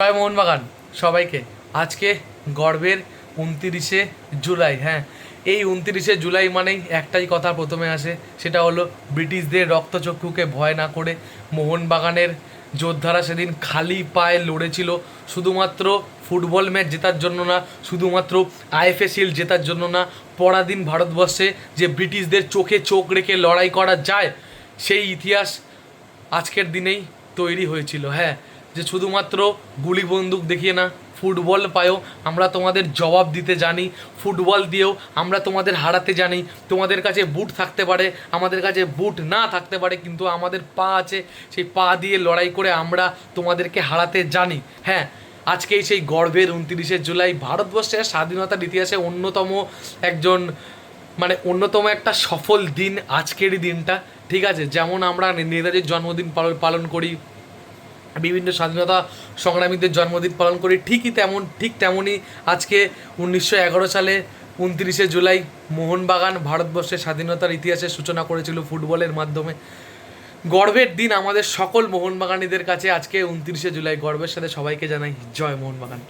জয় মোহনবাগান সবাইকে। আজকে গর্বের 29শে জুলাই। হ্যাঁ, এই 29শে জুলাই মানেই একটাই কথা প্রথমে আসে, সেটা হলো ব্রিটিশদের রক্তচক্ষুকে ভয় না করে মোহনবাগানের যোদ্ধারা সেদিন খালি পায়ে লড়েছিল শুধুমাত্র ফুটবল ম্যাচ জেতার জন্য না, শুধুমাত্র আইএফএ শিল্ড জেতার জন্য না, পরাধীন ভারতবর্ষে যে ব্রিটিশদের চোখে চোখ রেখে লড়াই করা যায় সেই ইতিহাস আজকের দিনেই তৈরি হয়েছিল। হ্যাঁ, যে শুধুমাত্র গুলি বন্দুক দেখিয়ে না, ফুটবল পায়েও আমরা তোমাদের জবাব দিতে জানি, ফুটবল দিয়েও আমরা তোমাদের হারাতে জানি। তোমাদের কাছে বুট থাকতে পারে, আমাদের কাছে বুট না থাকতে পারে, কিন্তু আমাদের পা আছে, সেই পা দিয়ে লড়াই করে আমরা তোমাদেরকে হারাতে জানি। হ্যাঁ, আজকেই সেই গর্বের 29শে জুলাই, ভারতবর্ষের স্বাধীনতার ইতিহাসে অন্যতম একটা সফল দিন আজকেরই দিনটা। ঠিক আছে, যেমন আমরা নেতাজির জন্মদিন পালন করি, বিভিন্ন স্বাধীনতা সংগ্রামীদের জন্মদিন পালন করি, ঠিক তেমনই আজকে 1911 সালে 29শে জুলাই মোহনবাগান ভারতবর্ষের স্বাধীনতার ইতিহাসের সূচনা করেছিল ফুটবলের মাধ্যমে। গর্বের দিন আমাদের সকল মোহনবাগানীদের কাছে আজকে 29শে জুলাই। গর্বের সাথে সবাইকে জানাই জয় মোহনবাগান।